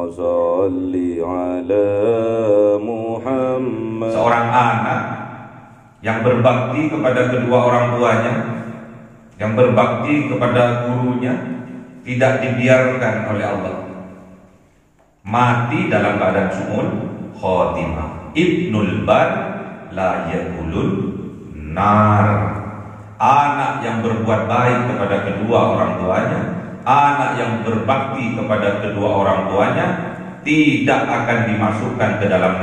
salli ala Muhammad. Seorang anak yang berbakti kepada kedua orang tuanya, yang berbakti kepada gurunya, tidak dibiarkan oleh Allah mati dalam keadaan su'ul khotimah. Ibnul bar la yakulun nar. Anak yang berbuat baik kepada kedua orang tuanya, anak yang berbakti kepada kedua orang tuanya, tidak akan dimasukkan ke dalam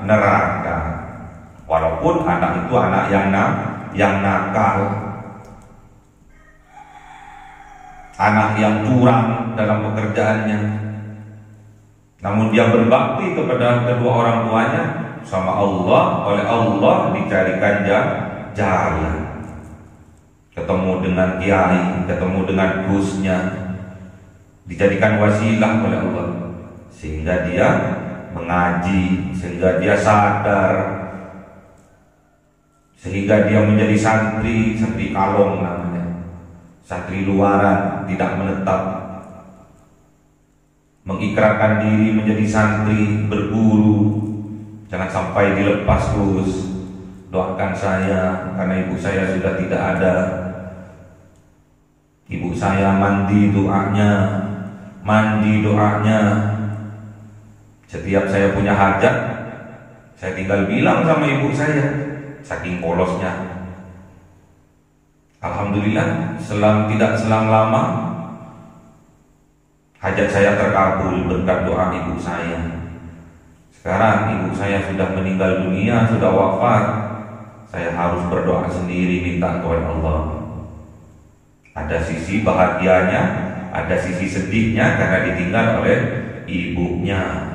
neraka. Walaupun anak itu anak yang nakal, anak yang curang dalam pekerjaannya, namun dia berbakti kepada kedua orang tuanya, sama Allah, oleh Allah dicarikan jalan. Ketemu dengan kiai, ketemu dengan gusnya, dijadikan wasilah oleh Allah, sehingga dia mengaji, sehingga dia sadar, sehingga dia menjadi santri kalong namanya, santri luaran, tidak menetap, mengikrarkan diri menjadi santri berguru. Jangan sampai dilepas terus. Doakan saya karena ibu saya sudah tidak ada. Ibu saya mandi doanya. Setiap saya punya hajat, saya tinggal bilang sama ibu saya, saking polosnya. Alhamdulillah, tidak selang lama hajat saya terkabul berkat doa ibu saya. Sekarang ibu saya sudah meninggal dunia, sudah wafat. Saya harus berdoa sendiri, minta kepada Allah. Ada sisi bahagianya, ada sisi sedihnya karena ditinggal oleh ibunya.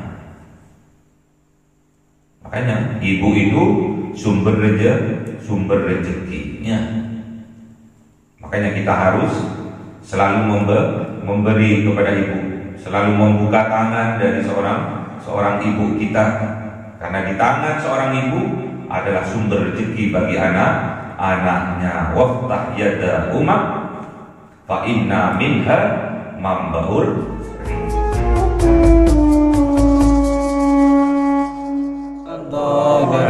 Makanya ibu itu sumber rezekinya. Makanya kita harus selalu memberi kepada ibu, selalu membuka tangan dari seorang ibu kita, karena di tangan seorang ibu adalah sumber rezeki bagi anak-anaknya. Waftah yada umat fa inna minha mambaur.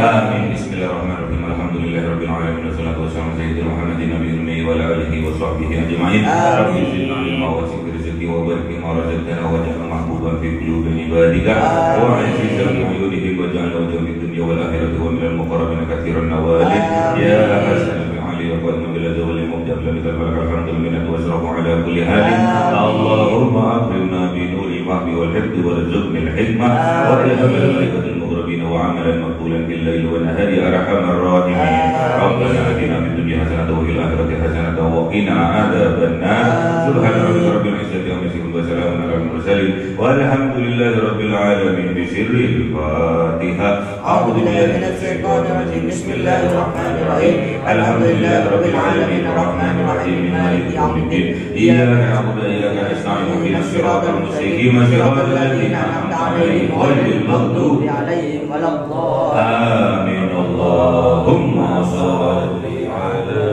Amin. Bismillahirrahmanirrahim. Alhamdulillahirabbil alamin wassalatu wassalamu ala sayyidina Muhammadin nabiyil ummi wa ala alihi wa sahbihi ajma'in. Rabbi zidna ilma wa zikri rizqi wa barik fi ma razaqtana wa ja'alna mahbuban fi qulubi ibadika wa 'azizan bi uyunihim wa ja'alna wajhan fid dunya wal akhirati wa minal muqarrabin katsiran nawali ya hasan bi ali wa qad bil zawli mubda lam tabarak alhamdu lillahi wa salamu ala kulli halin. Allahumma akrimna bi nuri mahdi wal hifdi warzuqni al hikmah wa ilhamil malaikatil muqrabin wa 'amalan maqbulan bil laili wan nahari arhamar rahimin. Rabbana atina fid dunya hasanatan wa fil akhirati hasanatan wa qina adzaban nar. Subhana rabbika rabbil izzati amma yasifun wa salamun alal mursalin walhamdulillahi rabbil alamin. Bi sirril Fatihah. A'udzu billahi minasy syaithanir rajim. Bismillahirrahmanirrahim. Alhamdulillahi rabbil alamin arrahmanir rahim maliki yaumiddin. Iyyaka na'budu wa iyyaka nasta'in ihdinas siratal mustaqim siratal ladzina an'amta 'alaihim ghairil maghdubi 'alaihim waladdallin. Amin. Allahumma shalli ala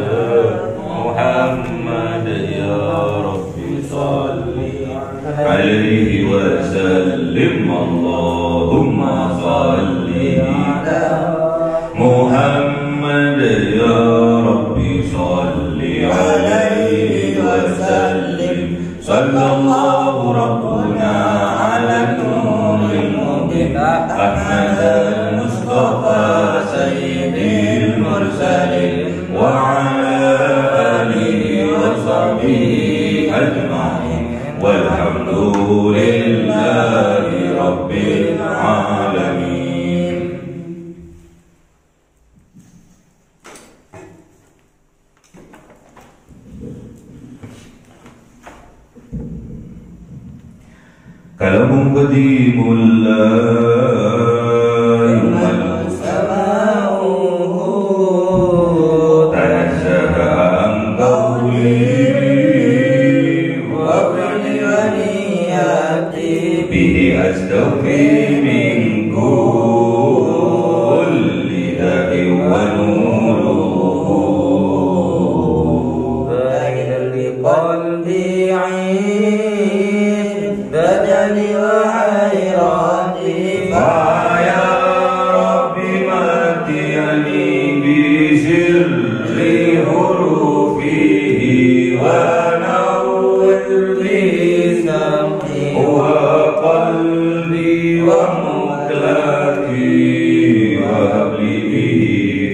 Muhammad ya Rabbi shalli alaihi wa sallim. Allahumma shalli ala Muhammad ya Rabbi shalli alaihi wa sallim. Sallallahu rabbuna ala nuril mubin Ahmad al-Mustafa sayyidil mursalin wa ala alihi wa sahbihi ajma'in walhamdulillahi rabbil alamin. Kalamun qadimul قلبي عين بدني وعين خلدي ومهلتي وهب لي به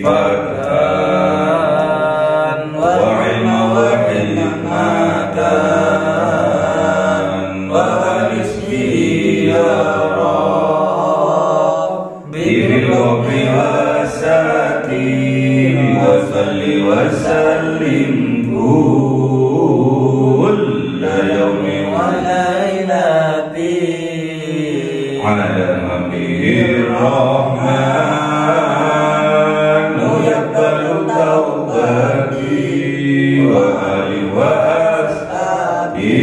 فتحا وعلما وحكمة وأنسني يا ربي بالحب والساتي وصل وسلم كل يوم وليلة على نبي الرحمن يقبل توبتي وآل وأصحابي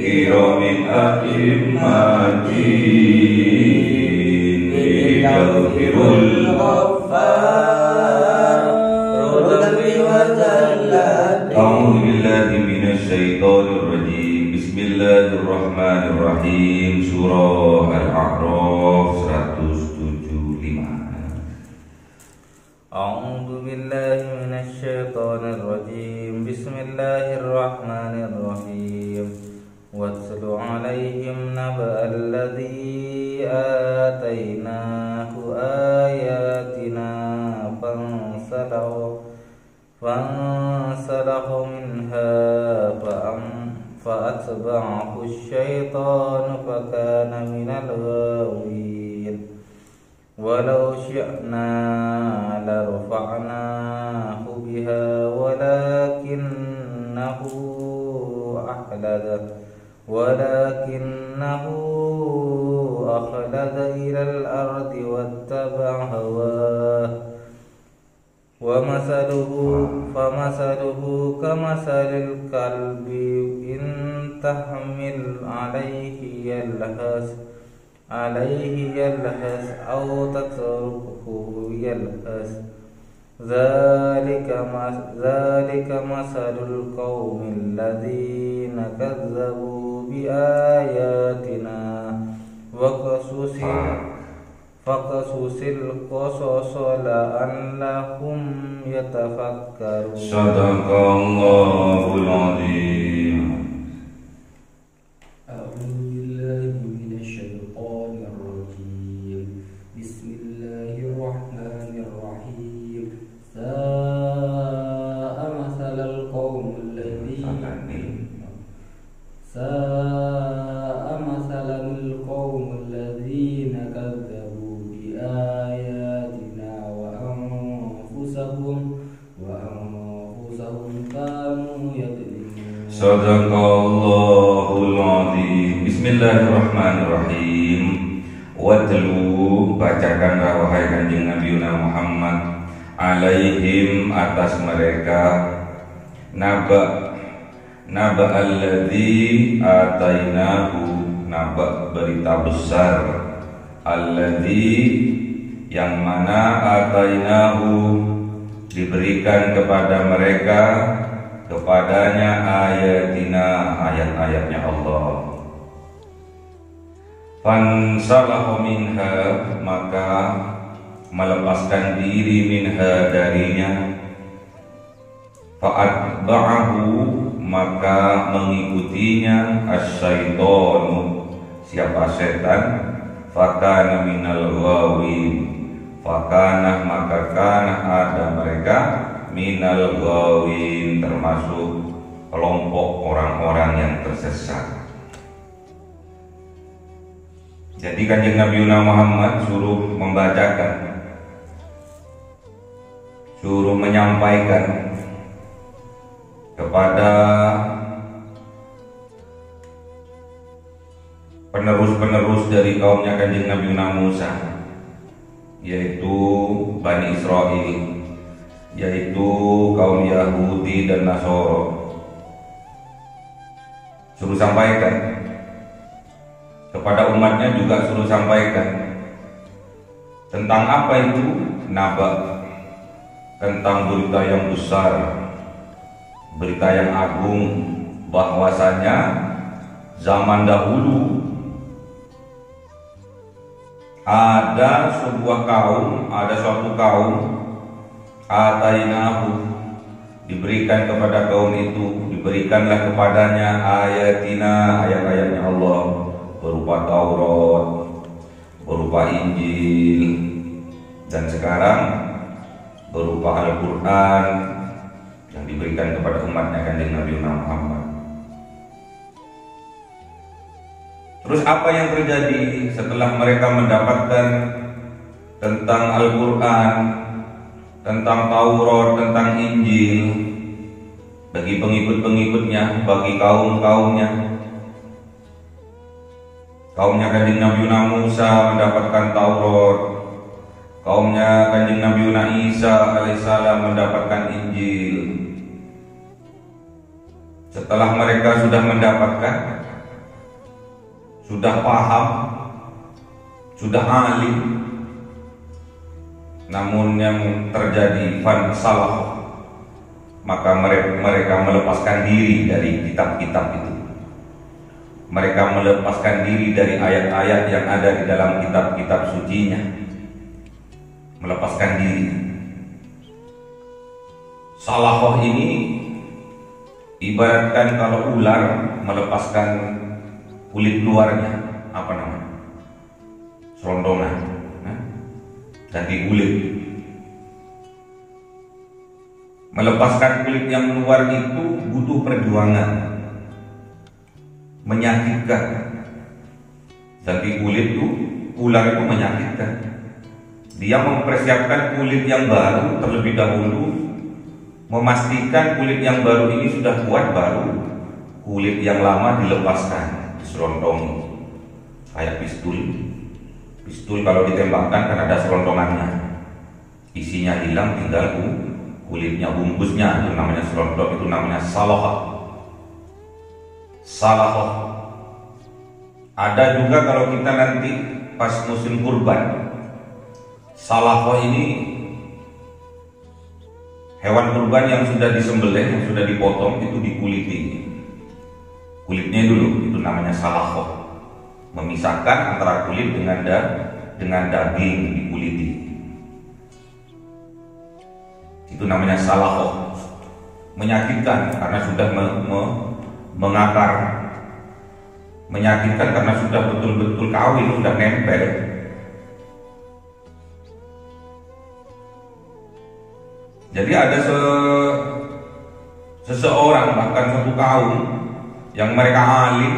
كرام أئمتي يغفر الغفار رضي وزلت. أعوذ بالله من الشيطان الرجيم. بسم الله الرحمن الرحيم. Surah Al-A'raf 175. أعوذ بالله من الشيطان الرجيم. بسم الله الرحمن الرحيم. واتل عليهم نبأ الذي آتيناه آياتنا فانسلخ منها فأتبعه الشيطان فكان من الغاوين. ولو شئنا لرفعناه بها ولكنه أخلد إلى الأرض واتبع هواه فمثله كمثل الكلب إن تحمل عليه يلهث أو تتركه يلهث. ذلك مثل القوم الذين كذبوا بآياتنا فقصص القصص لعلهم يتفكرون. صدق الله العظيم. أعوذ بالله من الشيطان الرجيم. بسم الله الرحمن الرحيم. ساء مثل القوم الذين كذبوا بآياتنا وأنفسهم كانوا يظلمون. صدق الله العظيم. Bismillahirrahmanirrahim. Watlu, bacakanlah wahai kanjeng Nabi Muhammad, alaihim atas mereka, naba alladzi atainahu, naba berita besar, alladzi yang mana atainahu diberikan kepada mereka, kepadanya ayatina, ayat-ayatnya Allah. Fansalahu minha, maka melepaskan diri minha darinya. Fa'atba'ahu, maka mengikutinya asyaitonu, siapa setan. Fakana minal ghawin, fakana maka kana ada mereka minal ghawin, termasuk kelompok orang-orang yang tersesat. Jadi kanjeng Nabi Muhammad suruh membacakan, suruh menyampaikan kepada penerus-penerus dari kaumnya kanjeng Nabi Musa, yaitu Bani Israel, yaitu kaum Yahudi dan Nasoro. Suruh sampaikan kepada umatnya, juga suruh sampaikan tentang apa itu naba, tentang berita yang besar, berita yang agung, bahwasanya zaman dahulu ada suatu kaum atainahu, diberikan kepada kaum itu, diberikanlah kepadanya ayatina, ayat-ayatnya Allah, berupa berupa Taurat, berupa Injil, dan sekarang berupa Al-Quran yang diberikan kepada umatnya Kanjeng Nabi Muhammad. Terus apa yang terjadi setelah mereka mendapatkan tentang Al-Quran, tentang Taurat, tentang Injil bagi pengikut-pengikutnya, bagi kaum-kaumnya? Kaumnya Kanjeng Nabi Musa mendapatkan Taurat, kaumnya Kanjeng Nabi Isa alaihissalam mendapatkan Injil. Setelah mereka sudah mendapatkan, sudah paham, sudah alim, namun yang terjadi fansalah, maka mereka melepaskan diri dari kitab-kitab itu. Mereka melepaskan diri dari ayat-ayat yang ada di dalam kitab-kitab sucinya. Melepaskan diri. Salahoh ini ibaratkan kalau ular melepaskan kulit luarnya, apa namanya? Serondongan, ganti kulit. Melepaskan kulit yang luar itu butuh perjuangan, menyakitkan. Ganti kulit itu, ular itu menyakitkan. Dia mempersiapkan kulit yang baru terlebih dahulu, memastikan kulit yang baru ini sudah kuat, baru kulit yang lama dilepaskan, diserondongi. Kayak pistol. Pistol kalau ditembakkan kan ada serondongannya, isinya hilang, tinggal kulitnya, bungkusnya, itu namanya serondong, itu namanya salahoh. Salahoh. Ada juga kalau kita nanti pas musim kurban, salahoh ini hewan kurban yang sudah disembelih, yang sudah dipotong, itu dikuliti. Kulitnya dulu, itu namanya salahoh. Memisahkan antara kulit dengan daging, dikuliti. Itu namanya salahoh. Menyakitkan karena sudah mengakar. Menyakitkan karena sudah betul-betul kawin, sudah nempel. Jadi ada seseorang, bahkan satu kaum yang mereka alim,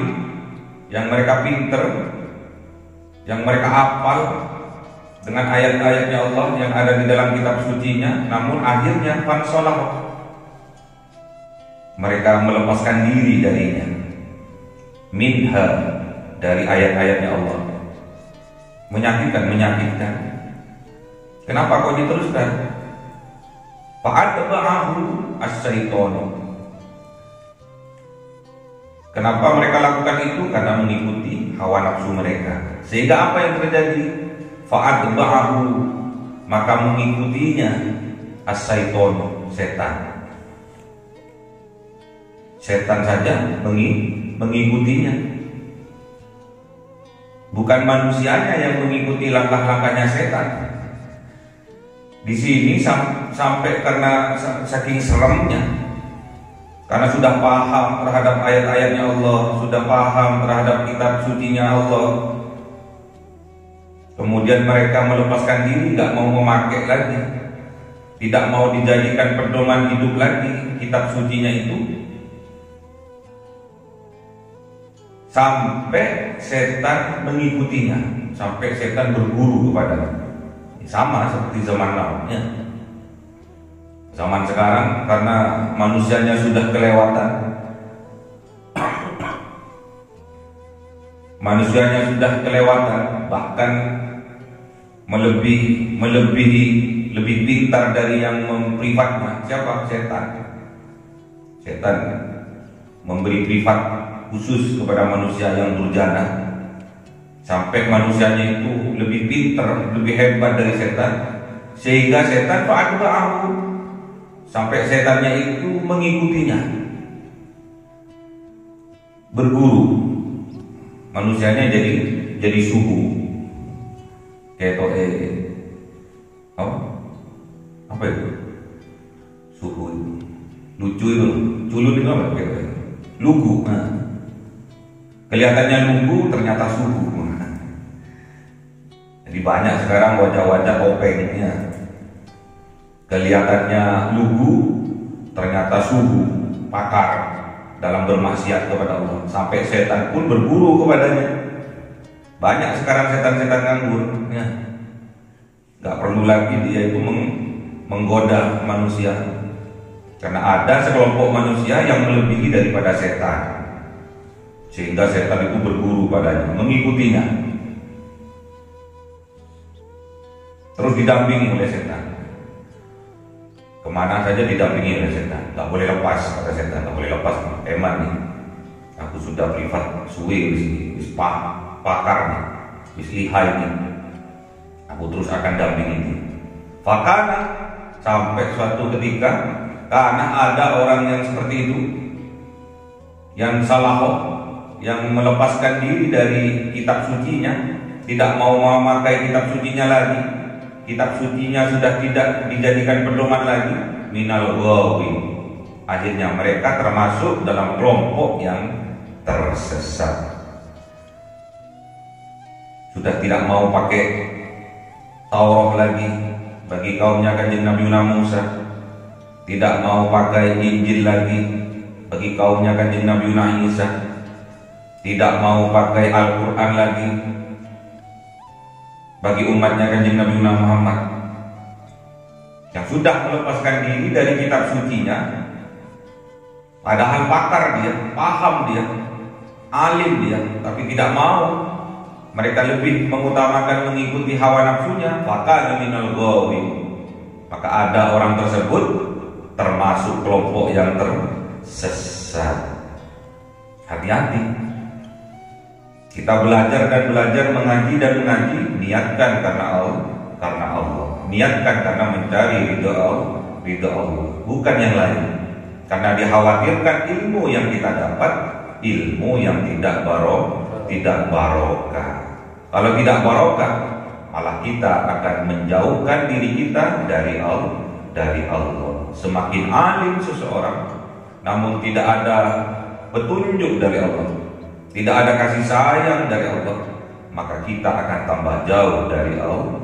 yang mereka pinter, yang mereka hafal dengan ayat-ayatnya Allah yang ada di dalam kitab sucinya, namun akhirnya fansalah, mereka melepaskan diri darinya, minha, dari ayat-ayatnya Allah. Menyakitkan. Kenapa kok diteruskan? Fa'atba'ahu as-syaitanu. Kenapa mereka lakukan itu? Karena mengikuti hawa nafsu mereka. Sehingga apa yang terjadi? Fa'atba'ahu, maka mengikutinya as-syaitanu, setan. Setan saja mengikutinya. Bukan manusianya yang mengikuti langkah-langkahnya setan. Di sini sampai karena saking seremnya, karena sudah paham terhadap ayat-ayatnya Allah, sudah paham terhadap kitab sucinya Allah, kemudian mereka melepaskan diri, tidak mau memakai lagi, tidak mau dijadikan pedoman hidup lagi kitab sucinya itu, sampai setan mengikutinya, sampai setan berguru kepadanya. Sama seperti zaman lalunya. Zaman sekarang karena manusianya sudah kelewatan, bahkan lebih pintar dari yang memprivatnya. Siapa? Setan memberi privat khusus kepada manusia yang durjana, sampai manusianya itu lebih pintar, lebih hebat dari setan, sehingga setan fa'atba'ahu, sampai setannya itu mengikutinya, berguru. Manusianya jadi suhu, kayak apa itu? Suhu itu lucu itu, culun itu apa? Lugu. Kelihatannya lugu, ternyata suhu. Jadi banyak sekarang wajah-wajah opengnya. Kelihatannya lugu, ternyata suhu, pakar dalam bermaksiat kepada Allah. Sampai setan pun berburu kepadanya. Banyak sekarang setan-setan nganggur. Ya. Gak perlu lagi dia itu menggoda manusia. Karena ada sekelompok manusia yang melebihi daripada setan, sehingga setan itu berburu padanya, mengikutinya, terus didampingi oleh setan. Kemana saja didampingi oleh setan. Gak boleh lepas, kata setan. Gak boleh lepas, eman nih. Aku sudah privat suwe wis pakar nih, wis lihai nih. Aku terus akan dampingi dia. Fakana, sampai suatu ketika, karena ada orang yang seperti itu, yang salaho, yang melepaskan diri dari kitab sucinya, tidak mau memakai kitab sucinya lagi, kitab sucinya sudah tidak dijadikan pedoman lagi, minal ghawi. Akhirnya mereka termasuk dalam kelompok yang tersesat. Sudah tidak mau pakai Taurat lagi bagi kaumnya Kanjeng Nabi Musa, tidak mau pakai Injil lagi bagi kaumnya Kanjeng Nabi Isa, tidak mau pakai Al-Quran lagi bagi umatnya Kanjeng Nabi Muhammad, yang sudah melepaskan diri dari kitab sucinya. Padahal pakar dia, paham dia, alim dia, tapi tidak mau. Mereka lebih mengutamakan mengikuti hawa nafsunya. Fakana minal ghawi. Maka ada orang tersebut termasuk kelompok yang tersesat. Hati-hati. Kita belajar dan belajar, mengaji dan mengaji, niatkan karena Allah. Niatkan karena mencari ridha Allah, bukan yang lain. Karena dikhawatirkan ilmu yang kita dapat, ilmu yang tidak barokah. Kalau tidak barokah, malah kita akan menjauhkan diri kita dari Allah. Semakin alim seseorang, namun tidak ada petunjuk dari Allah, tidak ada kasih sayang dari Allah, maka kita akan tambah jauh dari Allah.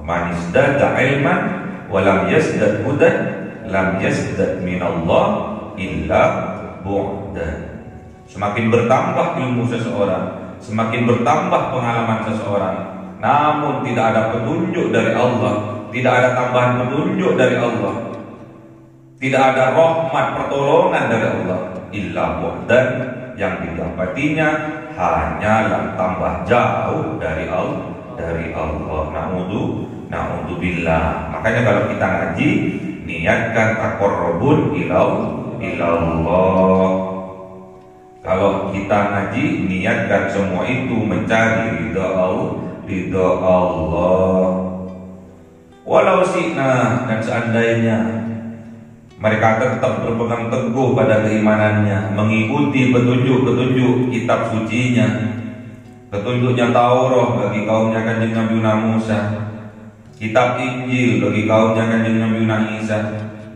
Man izdada ilman wa lam yazdad hudan, lam yazdad minallah illa bu'dan. Semakin bertambah ilmu seseorang, semakin bertambah pengalaman seseorang, namun tidak ada petunjuk dari Allah, tidak ada tambahan petunjuk dari Allah, tidak ada rahmat pertolongan dari Allah, illa bu'dan, yang didapatinya hanyalah tambah jauh dari Allah. Na'udzubillah. Makanya kalau kita ngaji, niatkan taqarrubun ilallah. Kalau kita ngaji, niatkan semua itu mencari ridha Allah. Walau syi'na, dan seandainya mereka tetap berpegang teguh pada keimanannya, mengikuti petunjuk-petunjuk kitab sucinya, petunjuknya Taurat bagi kaumnya Kanjeng Nabi Musa, kitab Injil bagi kaumnya Kanjeng Nabi Isa,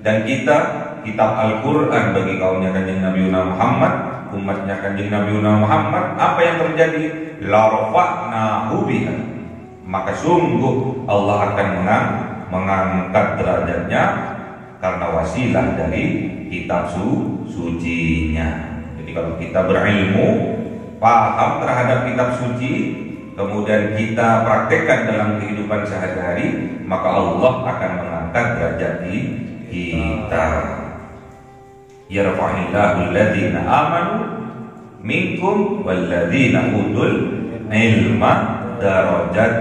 dan kitab Al-Quran bagi kaumnya Kanjeng Nabi Muhammad, umatnya Kanjeng Nabi Muhammad. Apa yang terjadi? La rafa'nahu biha, maka sungguh Allah akan mengangkat derajatnya karena wasilah dari kitab sucinya. Jadi kalau kita berilmu, paham terhadap kitab suci, kemudian kita praktekkan dalam kehidupan sehari-hari, maka Allah akan mengangkat derajat kita. Yarfa'illahu alladhina amanu minkum walladzina utul ilma darajat.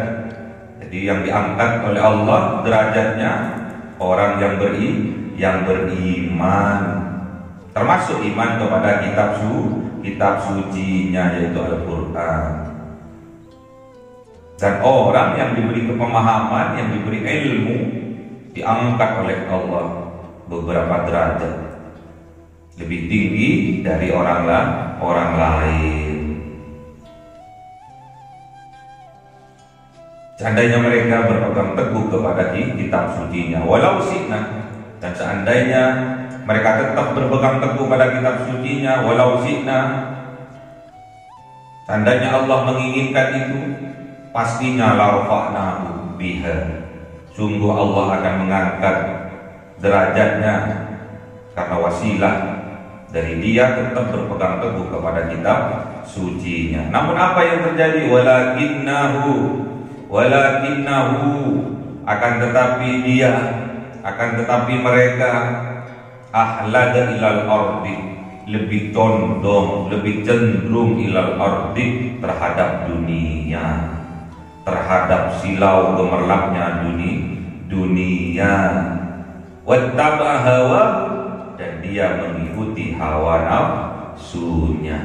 Jadi yang diangkat oleh Allah derajatnya orang yang beriman, termasuk iman kepada kitab sucinya, yaitu Al-Quran. Dan orang yang diberi kepemahaman, yang diberi ilmu, diangkat oleh Allah beberapa derajat lebih tinggi dari orang lain. Seandainya mereka berpegang teguh kepada kitab sucinya, walau syi'na, dan seandainya mereka tetap berpegang teguh pada kitab sucinya, walau syi'na, Seandainya Allah menginginkan itu, pastinya la rafa'nahu biha. Sungguh Allah akan mengangkat derajatnya karena wasilah dari dia tetap berpegang teguh kepada kitab sucinya. Namun apa yang terjadi? Walakinnahu akan tetapi mereka ahlada ilal ardi, lebih condong, lebih cenderung ilal ardi terhadap dunia, terhadap silau gemerlapnya dunia. Wattaba hawa, dan dia mengikuti hawa nafsunya.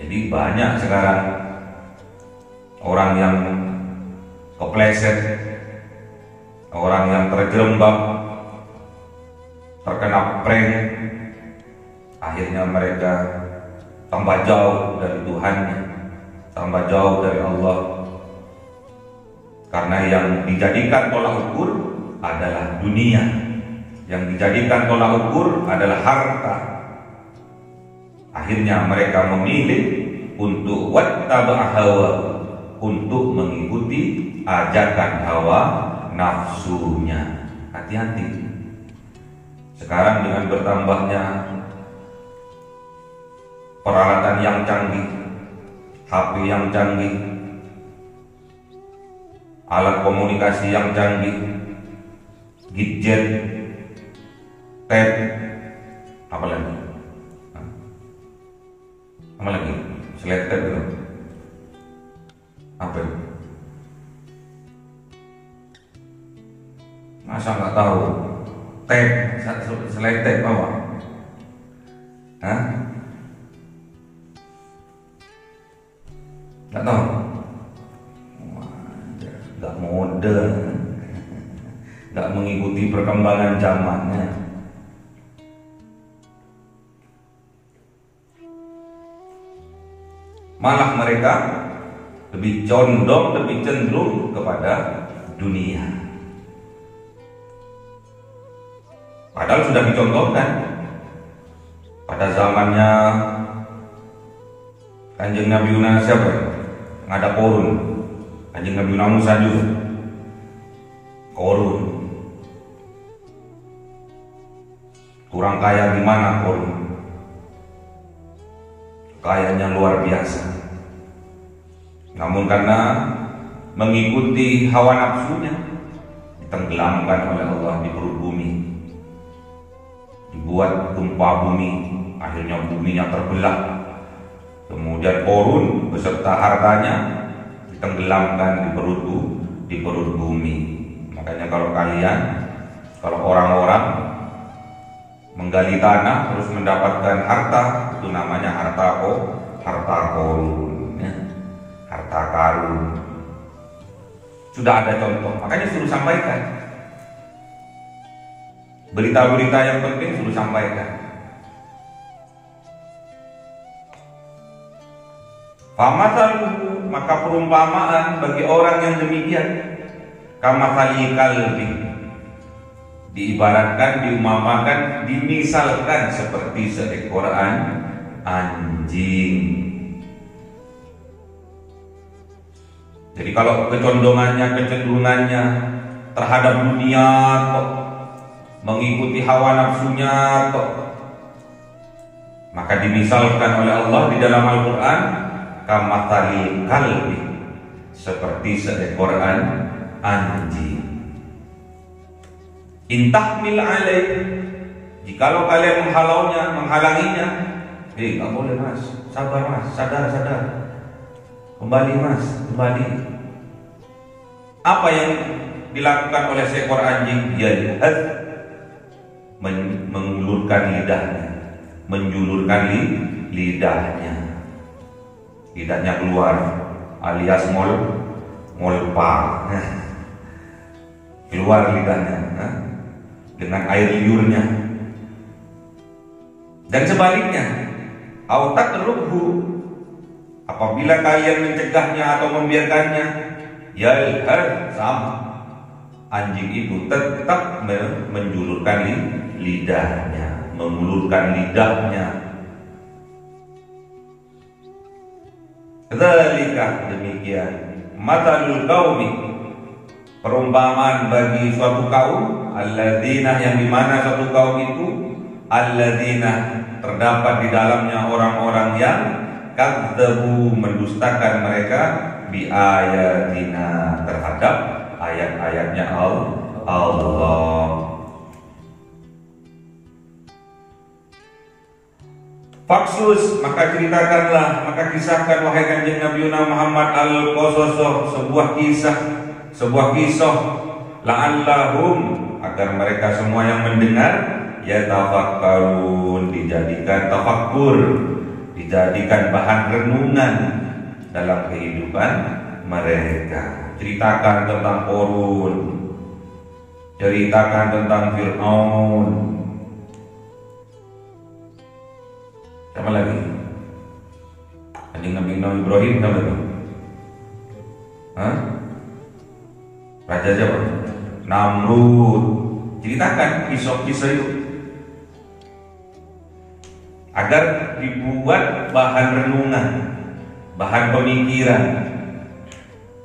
Jadi banyak sekarang orang yang kepleset, orang yang terjerembab, terkena prank, akhirnya mereka tambah jauh dari Tuhannya, tambah jauh dari Allah. Karena yang dijadikan tolak ukur adalah dunia, yang dijadikan tolak ukur adalah harta. Akhirnya mereka memilih untuk wattaba hawa, untuk mengikuti ajakan hawa nafsunya. Hati-hati. Sekarang dengan bertambahnya peralatan yang canggih, HP yang canggih, alat komunikasi yang canggih, gadget, tab, apa lagi? Selain tab itu apa? Masa nggak tahu? Tab, selain tab apa? Nggak tahu? Nggak modern, nggak mengikuti perkembangan zamannya. Malah mereka lebih condong, lebih cenderung kepada dunia. Padahal sudah dicontohkan pada zamannya Kanjeng Nabi Yunus, siapa ya? Ada Korun. Kanjeng Nabi Musa juga Korun. Kurang kaya di mana Korun? Kayanya luar biasa. Namun karena mengikuti hawa nafsunya, ditenggelamkan oleh Allah di perut bumi. Dibuat gempa bumi, akhirnya buminya terbelah. Kemudian Korun beserta hartanya ditenggelamkan di perut bumi. Makanya kalau orang-orang menggali tanah terus mendapatkan harta, itu namanya harta Korun, ya. Harta karun. Sudah ada contoh, makanya suruh sampaikan. Berita-berita yang penting suruh sampaikan. Famathaluhu, maka perumpamaan bagi orang yang demikian, kamathali kalbi, diibaratkan, diumpamakan, dimisalkan seperti seekor anjing. Jadi kalau kecondongannya, kecenderungannya terhadap dunia, mengikuti hawa nafsunya, maka dimisalkan oleh Allah di dalam Al-Quran kamathali kalbi, seperti seekor anjing. Intahmil alaih, jikalau kalian menghalanginya, nggak boleh mas, sabar mas, sadar, kembali mas, kembali. Apa yang dilakukan oleh seekor anjing? Yalhad, mengulurkan lidahnya, menjulurkan lidahnya, lidahnya keluar, alias molpa, keluar lidahnya dengan air liurnya. Dan sebaliknya, autat ruhu, apabila kalian mencegahnya atau membiarkannya, yalhad, sama, anjing itu tetap menjulurkan lidahnya, mengulurkan lidahnya. Dzalika, demikian, matalul qaumi, perumpamaan bagi suatu kaum, alladzina, yang dimana suatu kaum itu, alladzina, terdapat di dalamnya orang-orang yang kadzabu, mendustakan mereka, bi ayatina, terhadap ayat-ayatnya Allah. Faksus, maka ceritakanlah, maka kisahkan wahai kanjeng Nabi Muhammad al-qasas, sebuah kisah la'allahum, agar mereka semua yang mendengar yatafakkarun, dijadikan tafakkur, dijadikan bahan renungan dalam kehidupan mereka. Ceritakan tentang Qarun, ceritakan tentang Fir'aun. Sama lagi, kanjeng Nabi Ibrahim sama itu. Raja siapa? Namrud. Ceritakan kisah-kisah itu agar dibuat bahan renungan, bahan pemikiran.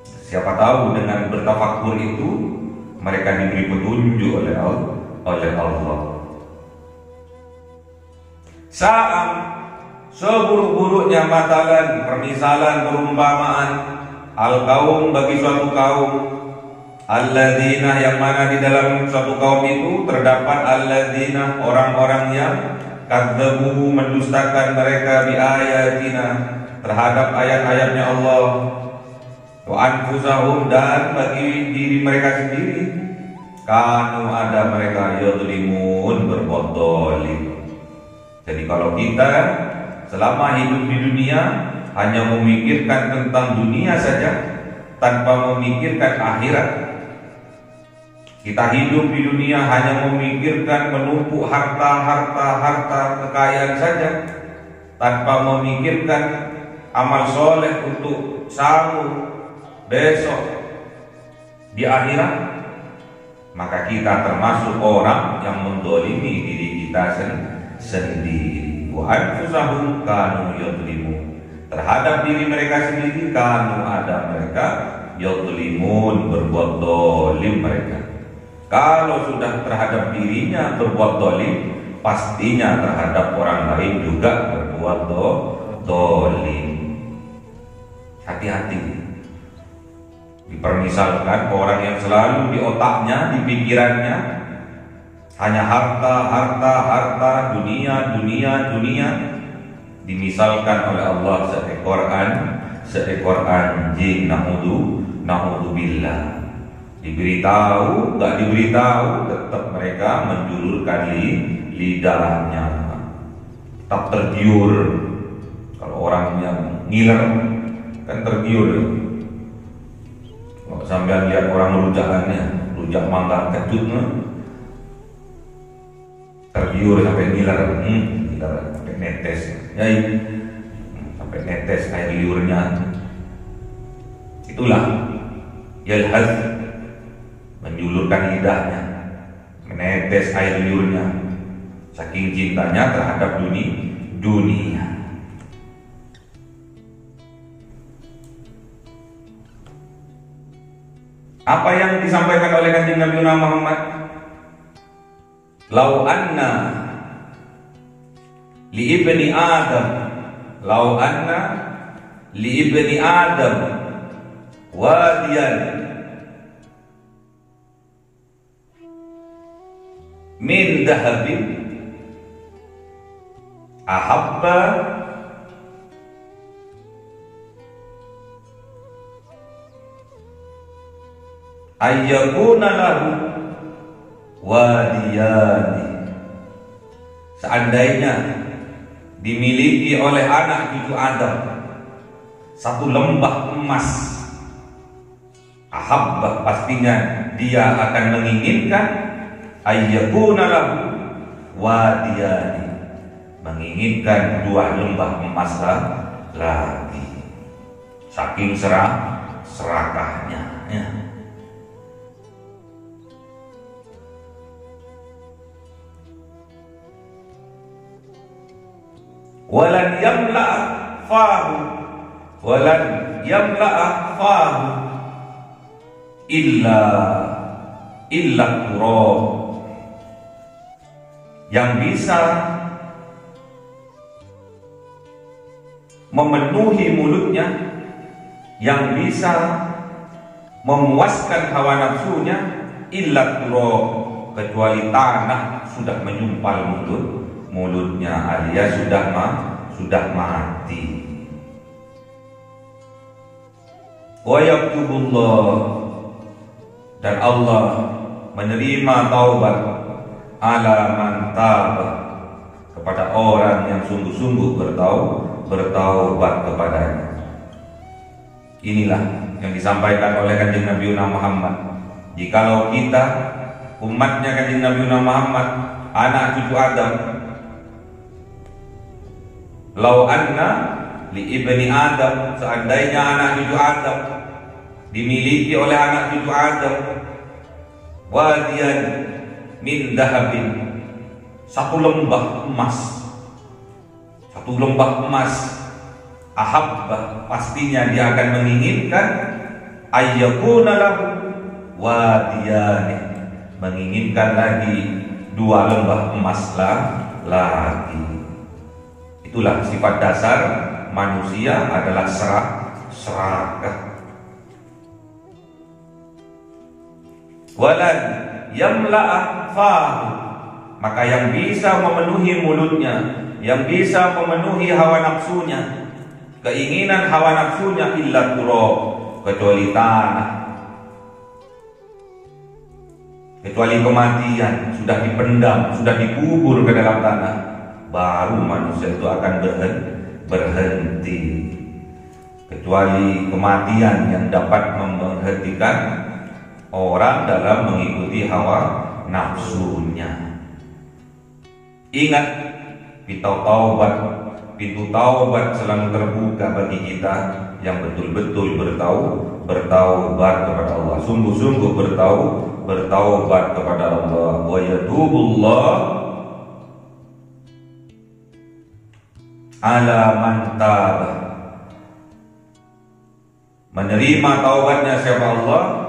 Siapa tahu dengan bertafakur itu mereka diberi petunjuk oleh Allah. Sa'am, seburuk-buruknya matalan, permisalan, perumpamaan, al-kaum, bagi suatu kaum, alladzina, yang mana di dalam suatu kaum itu terdapat alladzina, orang-orang yang kadzabu, mendustakan mereka, bi ayatina, terhadap ayat-ayatnya Allah, wa anfusahum, dan bagi diri mereka sendiri, kanu, ada mereka, yadlimun, berbuat zalim. Jadi kalau kita selama hidup di dunia hanya memikirkan tentang dunia saja tanpa memikirkan akhirat, kita hidup di dunia hanya memikirkan menumpuk harta kekayaan saja tanpa memikirkan amal soleh untuk sahur besok di akhirat, maka kita termasuk orang yang mendolimi diri kita sendiri. Wa anfusahum kanu yadlimun, terhadap diri mereka sendiri, kanu, ada mereka, yadlimun, berbuat dolim mereka. Kalau sudah terhadap dirinya berbuat dolim, pastinya terhadap orang lain juga berbuat dolim. Hati-hati. Dipermisalkan orang yang selalu di otaknya, di pikirannya hanya harta, dunia, dimisalkan oleh Allah seekor anjing, naudzubillah. Diberitahu, gak diberitahu, tetap mereka menjulurkan lidahnya, tetap tergiur. Kalau orang yang ngiler kan tergiur. Kalau sampai lihat orang rujak mangga kecutnya, tergiur sampai ngiler, sampai netes, sampai netes air liurnya. Itulah yalhaz, menjulurkan lidahnya, menetes air liurnya, saking cintanya terhadap dunia. Apa yang disampaikan oleh kanjeng Nabi Muhammad? Lau anna li ibni Adam, lau anna li ibni Adam wadiyan min dahabin ahabba ayyakuna lahu wadiyani. Seandainya dimiliki oleh anak cucu Adam satu lembah emas, ahabba, pastinya dia akan menginginkan, ayyakuna lahu wadiyani, menginginkan dua lembah emas lagi, saking serakahnya ya. Walan yamla fahu walan yamla'a fahu illa turab. Yang bisa memenuhi mulutnya, yang bisa memuaskan hawa nafsunya, illa turab, kecuali tanah sudah menyumpal mulutnya, alias sudah mati. Wa yaktubullah, dan Allah menerima taubat ala man taba, kepada orang yang sungguh-sungguh bertaubat kepadanya. Inilah yang disampaikan oleh Kanjeng Nabi Muhammad. Jikalau kita umatnya Kanjeng Nabi Muhammad, anak cucu Adam, lau anna li ibni Adam, seandainya anak cucu Adam dimiliki oleh anak cucu Adam wadiyan min dahabin, satu lembah emas, ahabba, pastinya dia akan menginginkan, ayyakuna lahu wadiyani, menginginkan lagi dua lembah emas lagi. Itulah sifat dasar manusia, adalah serakah. Walan yamla'a fahu, maka yang bisa memenuhi mulutnya, yang bisa memenuhi hawa nafsunya, keinginan hawa nafsunya, illa turab, kecuali tanah, kecuali kematian, sudah dipendam, sudah dikubur ke dalam tanah, baru manusia itu akan berhenti. Kecuali kematian yang dapat memberhentikan orang dalam mengikuti hawa nafsunya. Ingat, pintu taubat selalu terbuka bagi kita yang betul-betul bertaubat kepada Allah, sungguh-sungguh bertaubat kepada Allah. Wa yatubullah ala man taba, menerima taubatnya siapa? Allah,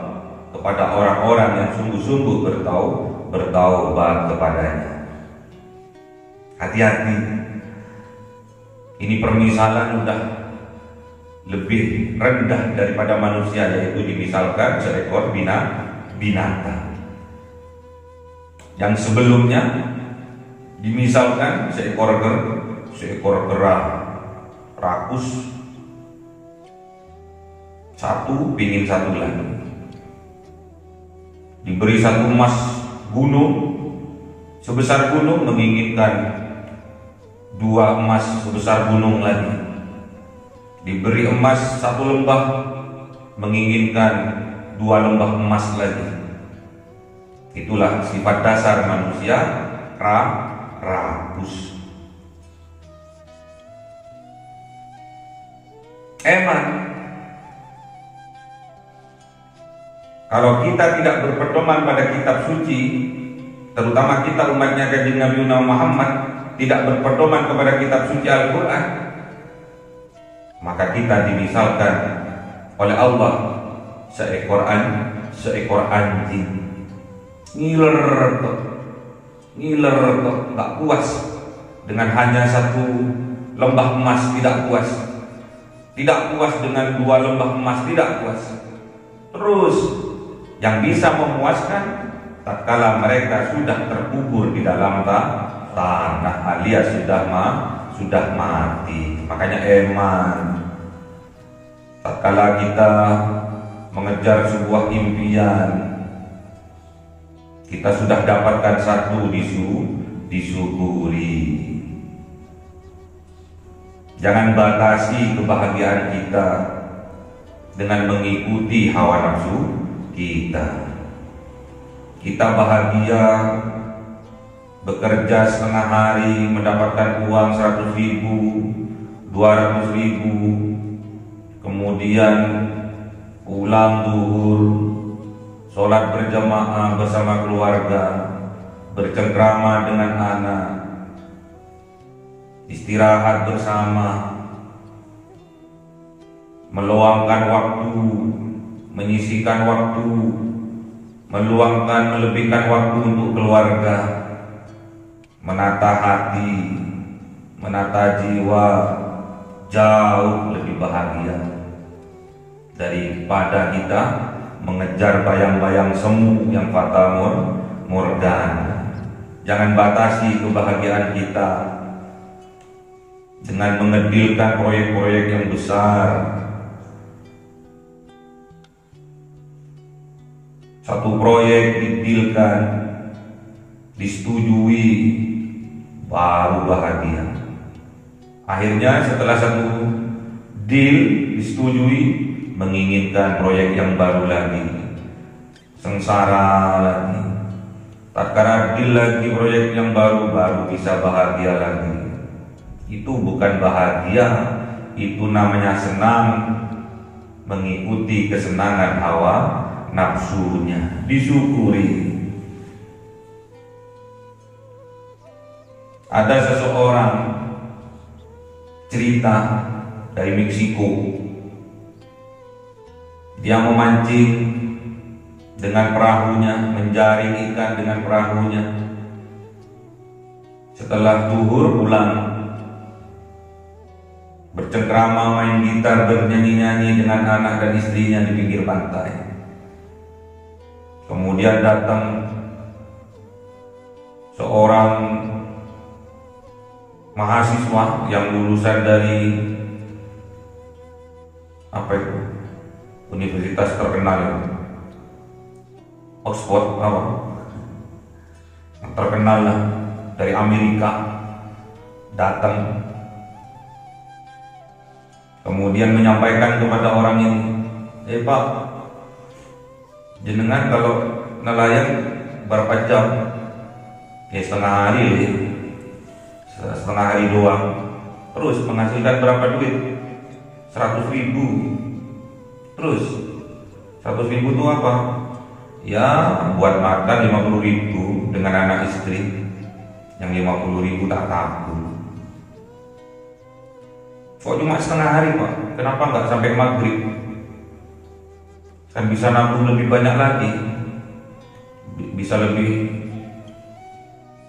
kepada orang-orang yang sungguh-sungguh bertaubat kepadanya. Hati-hati, ini permisalan sudah lebih rendah daripada manusia, yaitu dimisalkan seekor binatang. Yang sebelumnya dimisalkan seekor kera rakus, satu pingin satu lagi, diberi satu emas gunung sebesar gunung, menginginkan dua emas sebesar gunung lagi, diberi emas satu lembah, menginginkan dua lembah emas lagi. Itulah sifat dasar manusia, rakus. Eman, kalau kita tidak berpedoman pada kitab suci, terutama kita umatnya Kanjeng Nabi Muhammad, tidak berpedoman kepada kitab suci Al-Quran, maka kita dimisalkan oleh Allah seekor anjing, ngiler kok, nggak puas dengan hanya satu lembah emas, tidak puas dengan dua lembah emas, tidak puas. Terus yang bisa memuaskan tatkala mereka sudah terkubur di dalam tanah, alias sudah mati. Makanya eman, tatkala kita mengejar sebuah impian, kita sudah dapatkan satu, disyukuri. Jangan batasi kebahagiaan kita dengan mengikuti hawa nafsu kita. Kita bahagia bekerja setengah hari mendapatkan uang 100.000, 200.000, kemudian pulang zuhur, sholat berjamaah bersama keluarga, bercengkrama dengan anak, istirahat bersama, meluangkan waktu, menyisihkan waktu, melebihkan waktu untuk keluarga, menata hati, menata jiwa, jauh lebih bahagia daripada kita mengejar bayang-bayang semu yang fata morgana. Jangan batasi kebahagiaan kita dengan mengedilkan proyek-proyek yang besar. Satu proyek didilkan, disetujui, baru bahagia. Akhirnya setelah satu deal disetujui, menginginkan proyek yang baru lagi, sengsara lagi. Tatkala deal lagi proyek yang baru bisa bahagia lagi. Itu bukan bahagia, itu namanya senang, mengikuti kesenangan hawa nafsunya. Disyukuri. Ada seseorang cerita dari Meksiko. Dia memancing dengan perahunya, menjaring ikan dengan perahunya. Setelah zuhur pulang, bercengkrama, main gitar, bernyanyi-nyanyi dengan anak dan istrinya di pinggir pantai. Kemudian datang seorang mahasiswa yang lulusan dari universitas terkenal, Oxford terkenal lah, dari Amerika, datang kemudian menyampaikan kepada orang ini, Pak, jenengan kalau nelayan berapa jam? Setengah hari doang. Terus menghasilkan berapa duit? 100.000. Terus 100.000 itu apa? Ya buat makan 50.000 dengan anak istri. Yang 50.000 tak tabung. Kok cuma setengah hari, Pak? Kenapa nggak sampai maghrib? Kan bisa nabung lebih banyak lagi, bisa lebih,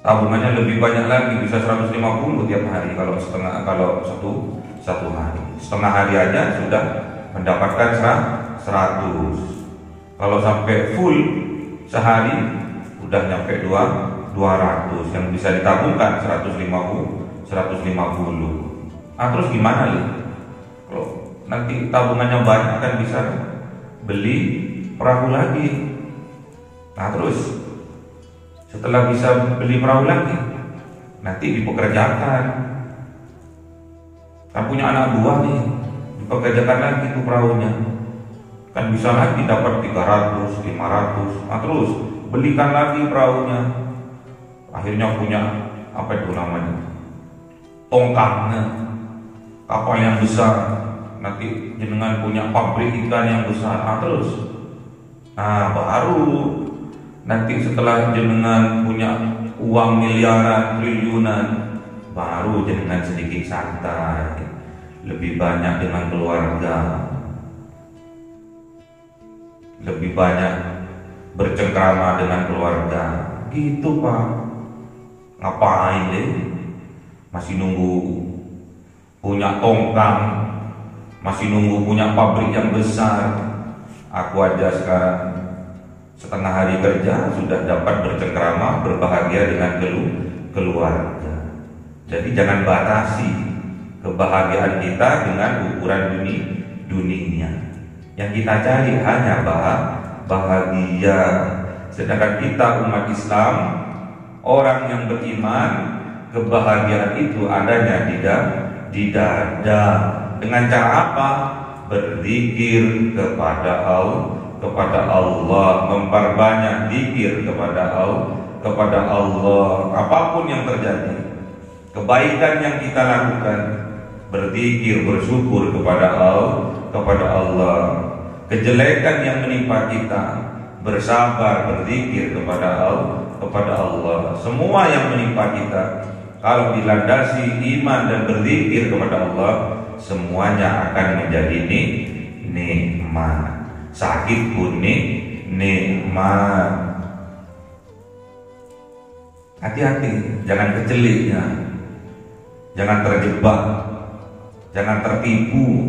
tabungannya lebih banyak lagi, bisa 150 tiap hari. Kalau satu hari, setengah hari aja sudah mendapatkan 100. Kalau sampai full sehari udah nyampe 200 yang bisa ditabungkan 150. Terus gimana nih? Kalau nanti tabungannya banyak kan bisa beli perahu lagi. Terus setelah bisa beli perahu lagi, nanti dipekerjakan. Kan punya anak buah nih, dipekerjakan lagi tuh perahunya. Kan bisa lagi dapat 300, 500. Terus belikan lagi perahunya. Akhirnya punya tongkangnya, kapal yang besar. Nanti jenengan punya pabrik ikan yang besar. Terus baru nanti setelah jenengan punya uang miliaran, triliunan, baru jenengan sedikit santai, lebih banyak dengan keluarga, lebih banyak bercengkrama dengan keluarga. Gitu, Pak. Ngapain deh? Masih nunggu punya tongkang, masih nunggu punya pabrik yang besar. Aku aja sekarang setengah hari kerja sudah dapat bercengkrama, berbahagia dengan keluarga. Jadi jangan batasi kebahagiaan kita dengan ukuran dunia. Yang kita cari hanya bahagia. Sedangkan kita umat Islam, orang yang beriman, kebahagiaan itu adanya di dada. Dengan cara apa? Berzikir kepada Allah, memperbanyak zikir kepada Allah. Apapun yang terjadi, kebaikan yang kita lakukan, berzikir, bersyukur kepada Allah. Kejelekan yang menimpa kita, bersabar, berzikir kepada Allah. Semua yang menimpa kita, kalau dilandasi iman dan berzikir kepada Allah, semuanya akan menjadi nikmat. Sakit pun nikmat. Hati-hati, jangan kecelitnya, jangan terjebak, jangan tertipu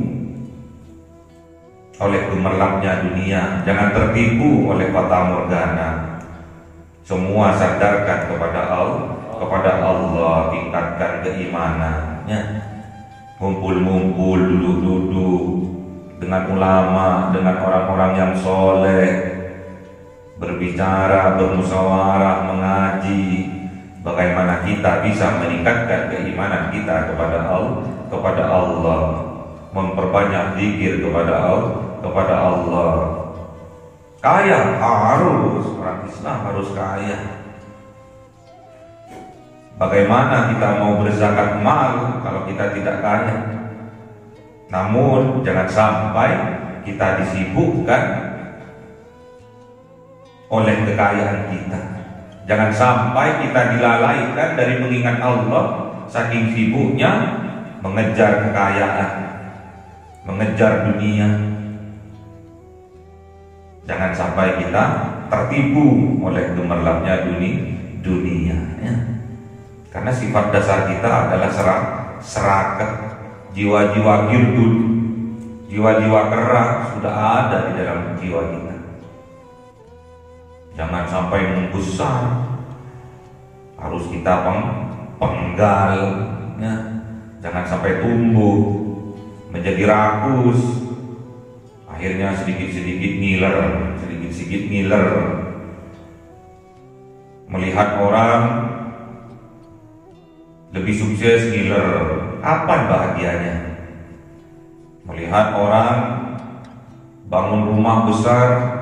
oleh gemerlapnya dunia, jangan tertipu oleh fata morgana. Semua sadarkan kepada Allah, tingkatkan keimanannya. Ngumpul-ngumpul, duduk-duduk dengan ulama, dengan orang-orang yang soleh, berbicara, bermusyawarah, mengaji. Bagaimana kita bisa meningkatkan keimanan kita kepada Allah, memperbanyak zikir kepada Allah. Kaya harus, orang Islam harus kaya. Bagaimana kita mau berzakat mal kalau kita tidak kaya? Namun jangan sampai kita disibukkan oleh kekayaan kita. Jangan sampai kita dilalaikan dari mengingat Allah, saking sibuknya mengejar kekayaan, mengejar dunia. Jangan sampai kita tertipu oleh gemerlapnya dunia ya. Karena sifat dasar kita adalah serakah, jiwa-jiwa girdut, jiwa-jiwa keras sudah ada di dalam jiwa kita. Jangan sampai membesar, harus kita penggal ya. Jangan sampai tumbuh menjadi rakus, akhirnya sedikit-sedikit ngiler. Melihat orang lebih sukses ngiler, kapan bahagianya? Melihat orang bangun rumah besar,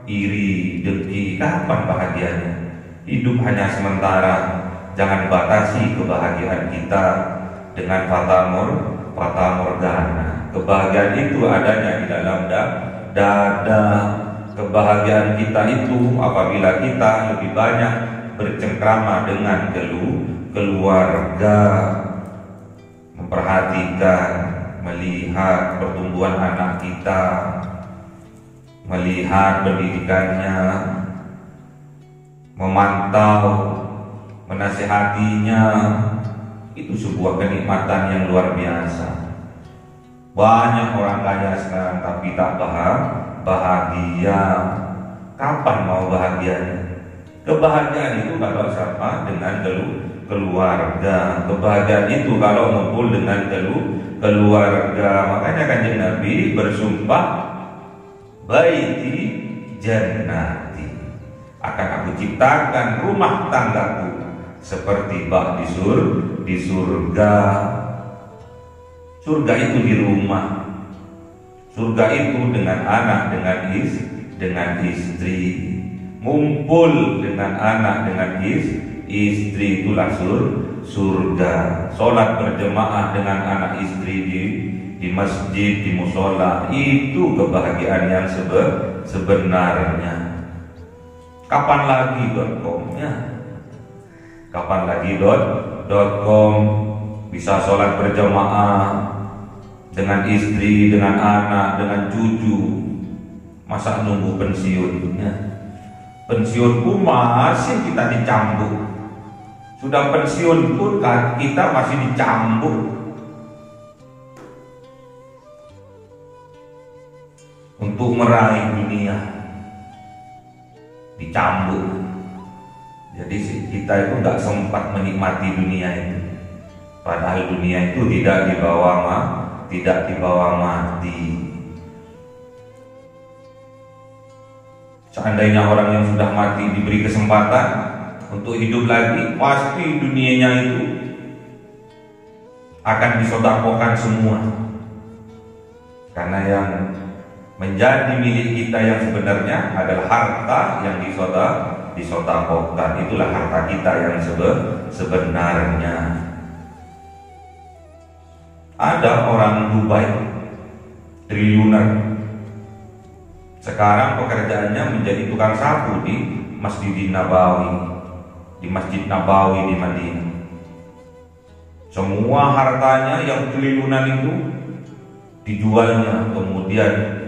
iri, dengki, kapan bahagianya? Hidup hanya sementara. Jangan batasi kebahagiaan kita dengan fata morgana. Kebahagiaan itu adanya di dalam dada. Kebahagiaan kita itu apabila kita lebih banyak bercengkrama dengan keluarga, memperhatikan, melihat pertumbuhan anak kita, melihat pendidikannya, memantau, menasihatinya. Itu sebuah kenikmatan yang luar biasa. Banyak orang kaya sekarang tapi tak bahagia. Kapan mau bahagianya? Kebahagiaan itu kalau sama dengan keluarga. Kebahagiaan itu kalau ngumpul dengan keluarga. Makanya Kanjeng Nabi bersumpah, baiti jannati, akan aku ciptakan rumah tanggaku seperti bak di surga. Surga itu di rumah. Surga itu dengan anak, dengan istri. Ngumpul dengan anak, dengan istri, itulah surga. Sholat berjemaah dengan anak istri di masjid, di musola, itu kebahagiaan yang sebenarnya. Kapan lagi .com-nya? Kapan lagi .com bisa sholat berjamaah dengan istri, dengan anak, dengan cucu? Masa nunggu pensiunnya? Pensiun pun masih kita dicambuk. Sudah pensiun pun kan kita masih dicambuk. Untuk meraih dunia dicambuk. Jadi kita itu nggak sempat menikmati dunia itu. Padahal dunia itu tidak dibawa mati. Seandainya orang yang sudah mati diberi kesempatan untuk hidup lagi, pasti dunianya itu akan disedekahkan semua. Karena yang menjadi milik kita yang sebenarnya adalah harta yang disedekahkan. Itulah harta kita yang sebenarnya. Ada orang Dubai triliuner, sekarang pekerjaannya menjadi tukang sapu di Masjid Nabawi, di Masjid Nabawi di Madinah. Semua hartanya yang triliunan itu dijualnya, kemudian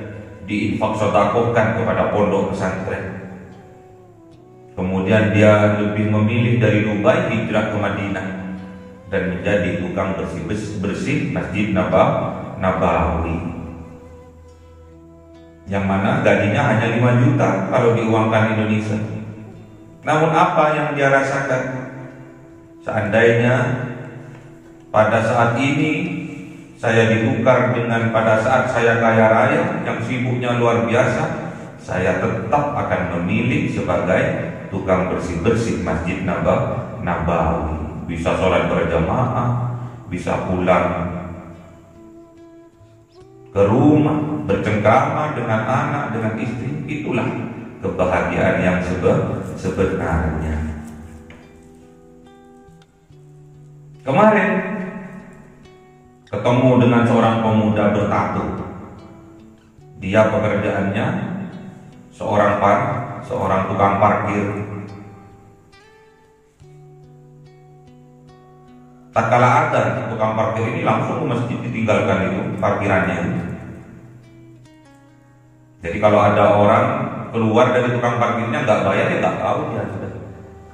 diinfak sedekahkan kepada pondok pesantren. Kemudian dia lebih memilih dari Dubai hijrah ke Madinah dan menjadi tukang bersih Masjid Nabawi. Yang mana gajinya hanya 5 juta kalau diuangkan Indonesia. Namun apa yang dia rasakan? Seandainya pada saat ini saya ditukar dengan pada saat saya kaya raya yang sibuknya luar biasa, saya tetap akan memilih sebagai tukang bersih Masjid Nabawi. Bisa sholat berjamaah, bisa pulang ke rumah, bercengkrama dengan anak, dengan istri. Itulah kebahagiaan yang sebenarnya. Kemarin ketemu dengan seorang pemuda bertato. Dia pekerjaannya seorang tukang parkir. Tak kala ada tukang parkir ini langsung ke masjid ditinggalkan itu parkirannya. Jadi kalau ada orang keluar dari tukang parkirnya nggak bayar, ya nggak tahu dia sudah.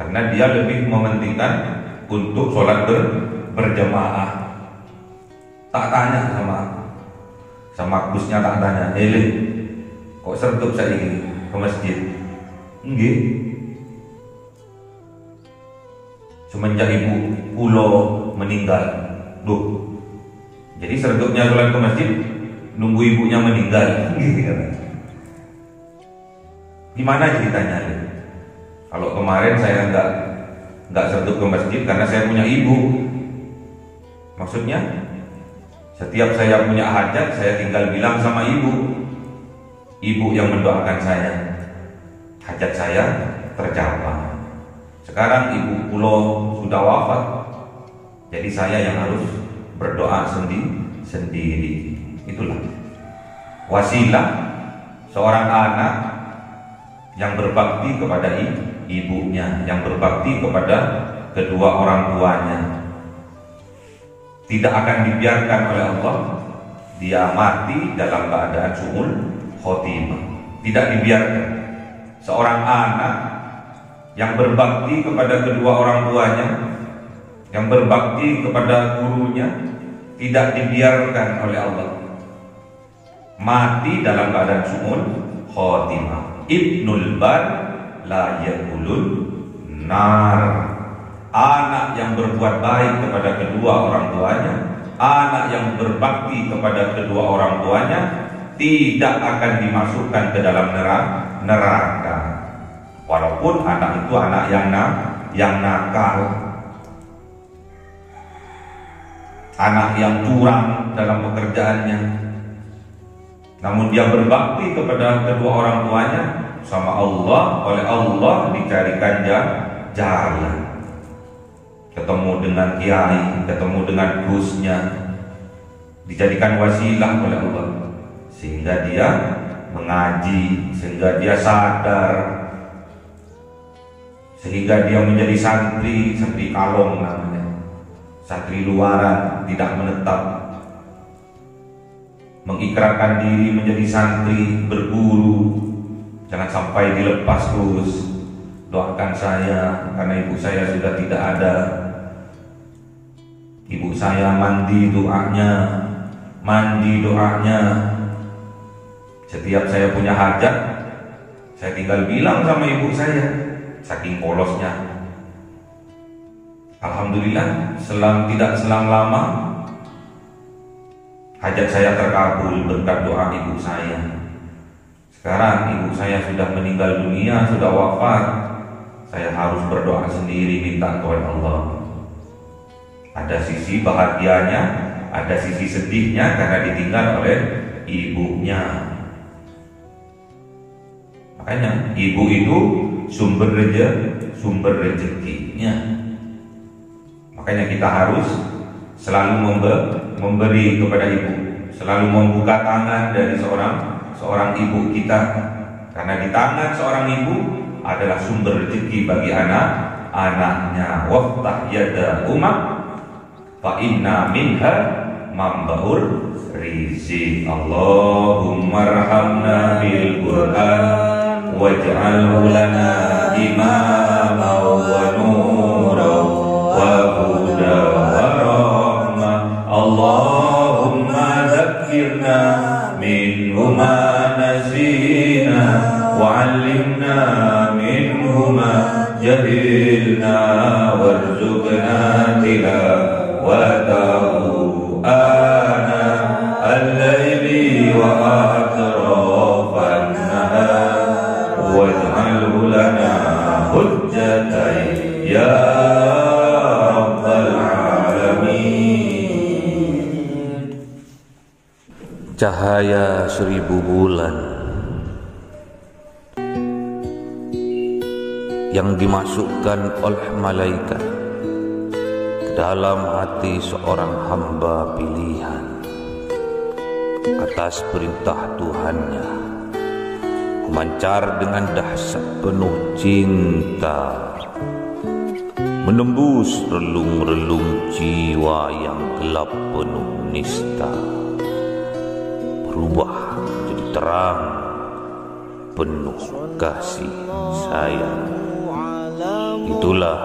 Karena dia lebih mementingkan untuk sholat berjamaah. Tak tanya sama Gusnya, tak tanya, "Hele, kok sertup saya ini ke masjid?" Nggih. Semenjak ibu Pulo meninggal. Duh. Jadi sertupnya sholat ke masjid nunggu ibunya meninggal. Gimana ceritanya? Kalau kemarin saya nggak sertup ke masjid karena saya punya ibu. Maksudnya setiap saya punya hajat, saya tinggal bilang sama ibu yang mendoakan saya, hajat saya tercapai. Sekarang ibu Pulo sudah wafat, jadi saya yang harus berdoa sendiri. Itulah wasilah seorang anak yang berbakti kepada ibunya, yang berbakti kepada kedua orang tuanya. Tidak akan dibiarkan oleh Allah dia mati dalam keadaan su'ul khotimah. Tidak dibiarkan. Seorang anak yang berbakti kepada kedua orang tuanya, yang berbakti kepada gurunya, tidak dibiarkan oleh Allah mati dalam keadaan su'ul khotimah. Ibnul bar la yakulun nar. Anak yang berbuat baik kepada kedua orang tuanya, anak yang berbakti kepada kedua orang tuanya, tidak akan dimasukkan ke dalam neraka. Walaupun anak itu anak yang nakal, anak yang curang dalam pekerjaannya, namun dia berbakti kepada kedua orang tuanya, sama Allah, oleh Allah dicarikan jalan. Ketemu dengan kiai, ketemu dengan gusnya, dijadikan wasilah oleh Allah, sehingga dia mengaji, sehingga dia sadar, sehingga dia menjadi santri kalong namanya, santri luaran, tidak menetap, mengikrarkan diri menjadi santri berguru. Jangan sampai dilepas terus. Doakan saya karena ibu saya sudah tidak ada. Ibu saya mandi doanya. Setiap saya punya hajat, saya tinggal bilang sama ibu saya, saking polosnya. Alhamdulillah, tidak selang lama hajat saya terkabul berkat doa ibu saya. Sekarang ibu saya sudah meninggal dunia, sudah wafat. Saya harus berdoa sendiri, minta kepada Allah. Ada sisi bahagianya, ada sisi sedihnya karena ditinggal oleh ibunya. Makanya ibu itu sumber rezekinya. Makanya kita harus selalu memberi kepada ibu, selalu membuka tangan dari seorang ibu kita, karena di tangan seorang ibu adalah sumber rezeki bagi anak-anaknya. Waftah yada umak fa inna minha mambaur rizq. Allahumma arhamna القرآن واجعله لنا إماما ونورا وهدى ورحمة اللهم ذكرنا منه ما نسينا وعلمنا منه ما جهلنا وارزقنا تلاوته آناء الليل وأطراف النهار واجعله لنا حجة يا رب العالمين. Cahaya 1000 bulan yang dimasukkan oleh malaikat ke dalam hati seorang hamba pilihan atas perintah Tuhannya, memancar dengan dahsyat penuh cinta, menembus relung-relung jiwa yang gelap penuh nista, berubah menjadi terang penuh kasih sayang. Itulah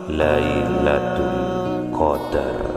Lailatul Qadar.